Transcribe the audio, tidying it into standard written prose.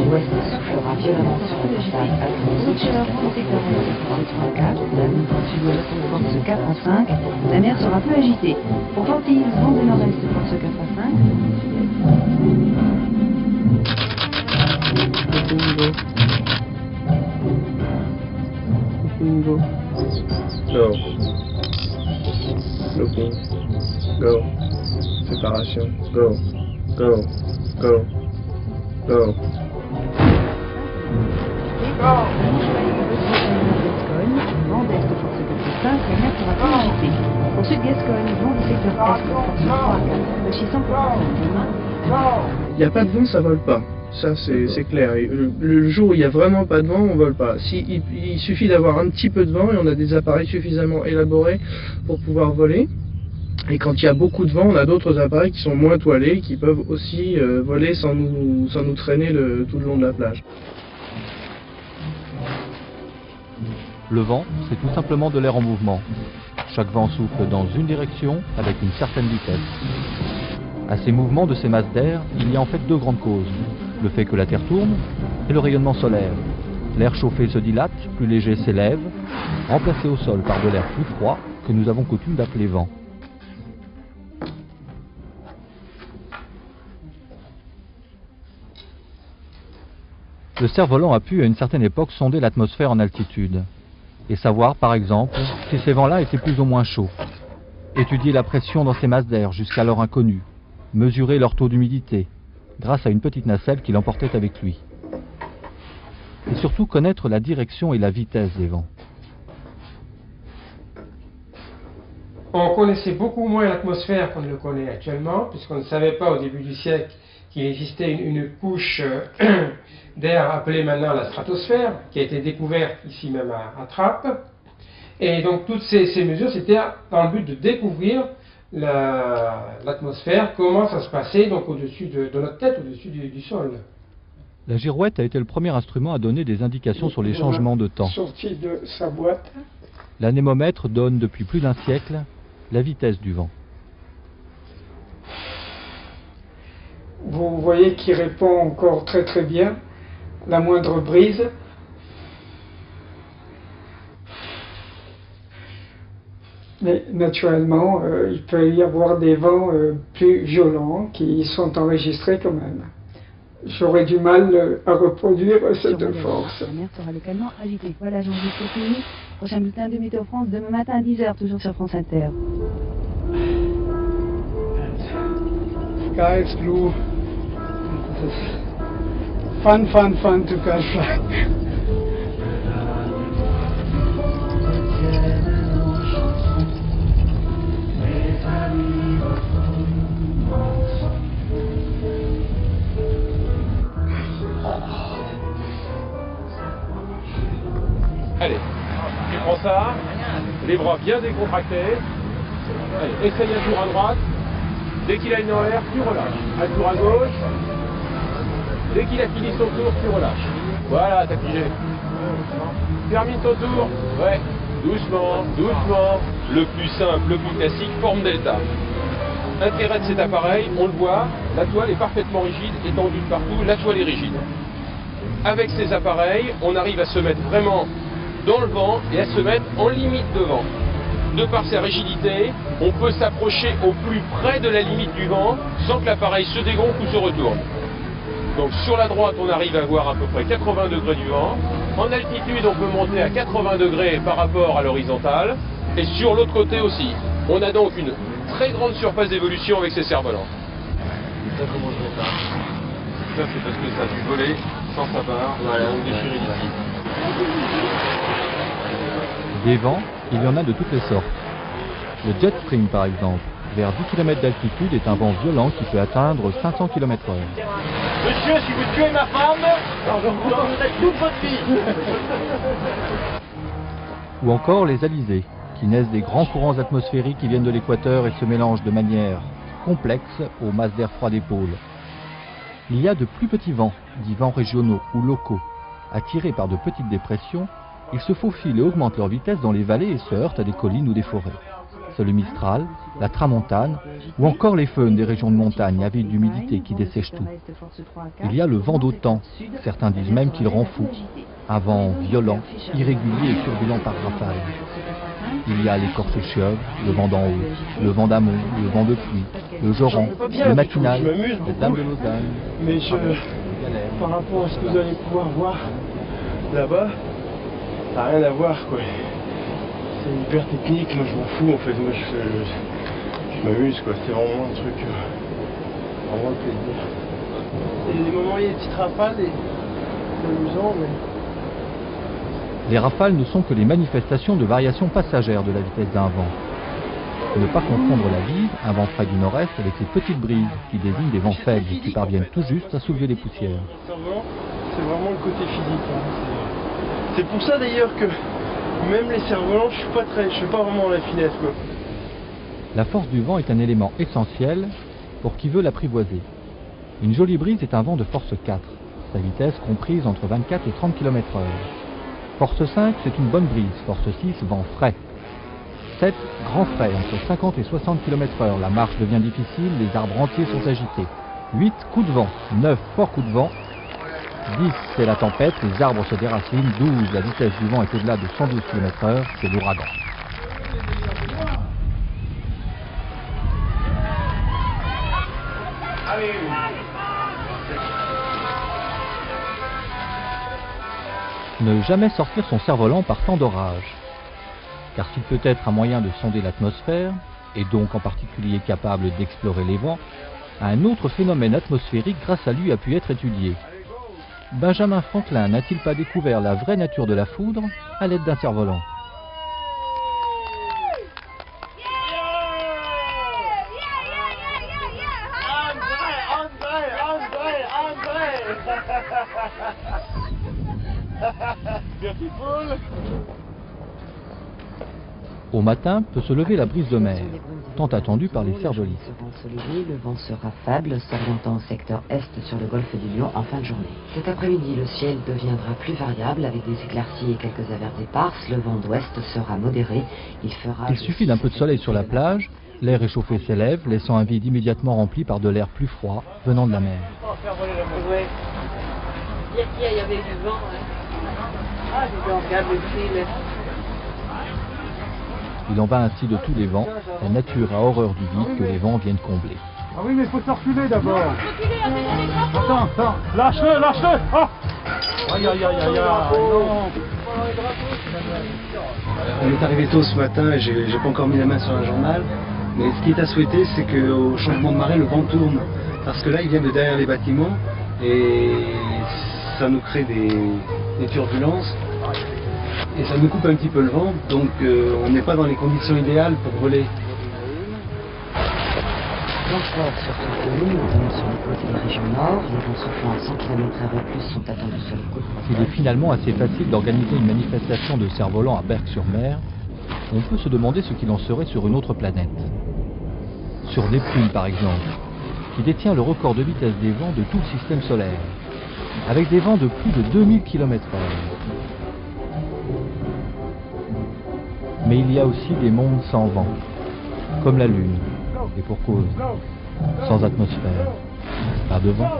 L'ouest soufflera violemment sur le stade atlantique. Force 4 en 5. La mer sera peu agitée. Pour Antilles, vent de nord-est, force 4 en 5. Go. Looping. Go. Séparation. Go. Go. Go. Go. Vent d'est, force 4 5, la mer sera peu agitée. Pour Sud-Gascogne, vent du secteur est, force 3 à 4, rafraîchissant pour Il n'y a pas de vent, ça vole pas. Ça, c'est clair. Et le jour où il n'y a vraiment pas de vent, on vole pas. Il suffit d'avoir un petit peu de vent et on a des appareils suffisamment élaborés pour pouvoir voler. Et quand il y a beaucoup de vent, on a d'autres appareils qui sont moins toilés, qui peuvent aussi voler sans nous traîner tout le long de la plage. Le vent, c'est tout simplement de l'air en mouvement. Chaque vent souffle dans une direction avec une certaine vitesse. À ces mouvements de ces masses d'air, il y a en fait deux grandes causes. Le fait que la Terre tourne et le rayonnement solaire. L'air chauffé se dilate, plus léger s'élève, remplacé au sol par de l'air plus froid que nous avons coutume d'appeler vent. Le cerf-volant a pu à une certaine époque sonder l'atmosphère en altitude et savoir par exemple si ces vents-là étaient plus ou moins chauds, étudier la pression dans ces masses d'air jusqu'alors inconnues, mesurer leur taux d'humidité grâce à une petite nacelle qu'il emportait avec lui, et surtout connaître la direction et la vitesse des vents. On connaissait beaucoup moins l'atmosphère qu'on ne le connaît actuellement, puisqu'on ne savait pas au début du siècle qu'il existait une couche d'air appelée maintenant la stratosphère, qui a été découverte ici même à Trappes. Et donc toutes ces mesures, c'était dans le but de découvrir l'atmosphère, comment ça se passait donc au-dessus de notre tête, au-dessus du sol. La girouette a été le premier instrument à donner des indications sur les changements de temps. Sorti de sa boîte. L'anémomètre donne depuis plus d'un siècle la vitesse du vent. Vous voyez qu'il répond encore très très bien. La moindre brise. Mais naturellement, il peut y avoir des vents plus violents qui sont enregistrés quand même. J'aurais du mal à reproduire cette force. La mer sera localement agitée. Voilà, j'enregistre fini. Prochain bulletin de Météo France demain matin à 10h, toujours sur France Inter. Sky is blue. Fun to catch fly. Allez, tu prends ça, les bras bien décontractés. Allez, essaye un tour à droite. Dès qu'il a une en l'air, tu relâches. Un tour à gauche. Dès qu'il a fini son tour, tu relâches. Voilà, t'as pigé. Termine ton tour. Ouais, doucement, doucement. Le plus simple, le plus classique, forme delta. Intérêt de cet appareil, on le voit, la toile est parfaitement rigide, étendue de partout, la toile est rigide. Avec ces appareils, on arrive à se mettre vraiment dans le vent et à se mettre en limite de vent. De par sa rigidité, on peut s'approcher au plus près de la limite du vent sans que l'appareil se dégonfle ou se retourne. Donc sur la droite, on arrive à voir à peu près 80 degrés du vent. En altitude, on peut monter à 80 degrés par rapport à l'horizontale. Et sur l'autre côté aussi. On a donc une très grande surface d'évolution avec ces cerfs-volants. Ça, comment je fais ça? Ça, c'est parce que ça a dû voler sans sa barre, voilà, on déchire ici. Des vents, il y en a de toutes les sortes. Le jet stream, par exemple, vers 10 km d'altitude, est un vent violent qui peut atteindre 500 km/h. Monsieur, si vous tuez ma femme, je vous donnerai toute votre vie. Ou encore les alizés, qui naissent des grands courants atmosphériques qui viennent de l'équateur et se mélangent de manière complexe aux masses d'air froid des pôles. Il y a de plus petits vents, dits vents régionaux ou locaux. Attirés par de petites dépressions, ils se faufilent et augmentent leur vitesse dans les vallées et se heurtent à des collines ou des forêts. C'est le Mistral, la tramontane, ou encore les feunes des régions de montagne avides d'humidité qui dessèchent tout. Il y a le vent d'OTAN, certains disent même qu'il rend fou. Un vent violent, irrégulier et turbulent par rafale. Il y a l'écorce chauve, le vent d'en haut, le vent d'amont, le vent de pluie, le joran, le matinal, le dame de Lausanne. Mais par rapport à ce que vous allez pouvoir voir là-bas, ça n'a rien à voir quoi. C'est hyper technique, moi je m'en fous en fait, moi je m'amuse quoi, c'est vraiment un truc, vraiment un plaisir. Et des moments où il y a des petites rafales, c'est amusant mais... Les rafales ne sont que les manifestations de variations passagères de la vitesse d'un vent. Ne pas confondre la bise, un vent frais du nord-est, avec les petites brises, qui désignent des vents faibles qui parviennent tout juste à soulever les poussières. C'est vraiment le côté physique. Hein. C'est pour ça d'ailleurs que même les cerfs-volants, je suis pas vraiment la finesse quoi. La force du vent est un élément essentiel pour qui veut l'apprivoiser. Une jolie brise est un vent de force 4, sa vitesse comprise entre 24 et 30 km/h. Force 5, c'est une bonne brise. Force 6, vent frais. 7, grand frais, entre 50 et 60 km/h. La marche devient difficile, les arbres entiers sont agités. 8, coup de vent. 9, fort coup de vent. 10, c'est la tempête, les arbres se déracinent. 12, la vitesse du vent est au-delà de 112 km/h, c'est l'ouragan. Ne jamais sortir son cerf-volant par temps d'orage, car s'il peut être un moyen de sonder l'atmosphère, et donc en particulier capable d'explorer les vents, un autre phénomène atmosphérique grâce à lui a pu être étudié. Benjamin Franklin n'a-t-il pas découvert la vraie nature de la foudre à l'aide d'un cerf-volant? Au matin peut se lever la brise de mer, tant attendue par les cervelis. Le vent sera faible, s'orientant au secteur est sur le golfe du Lion en fin de journée. Cet après-midi, le ciel deviendra plus variable avec des éclaircies et quelques averses éparses. Le vent d'ouest sera modéré. Il suffit d'un peu de soleil sur la plage, l'air réchauffé s'élève, laissant un vide immédiatement rempli par de l'air plus froid venant de la mer. Ouais. Il y avait du vent. Ah, j'étais en câble fil. Il en va ainsi de tous les vents. La nature a horreur du vide que les vents viennent combler. Ah oui, mais il faut se reculer d'abord. Attends, lâche-le oh. Aïe, non. On est arrivé tôt ce matin et j'ai pas encore mis la main sur un journal. Mais ce qui est à souhaiter, c'est qu'au changement de marée, le vent tourne. Parce que là, il vient de derrière les bâtiments et ça nous crée des turbulences. Et ça nous coupe un petit peu le vent, donc on n'est pas dans les conditions idéales pour voler. Vent fort sur toute la ligne, notamment sur les côtes et les régions nord. Les vents soufflant à 100 km/h plus sont attendus sur les côtes. Il est finalement assez facile d'organiser une manifestation de cerfs-volants à Berck-sur-Mer. On peut se demander ce qu'il en serait sur une autre planète. Sur Neptune par exemple, qui détient le record de vitesse des vents de tout le système solaire, avec des vents de plus de 2000 km/h. Mais il y a aussi des mondes sans vent, comme la Lune, et pour cause, sans atmosphère, pas de vent.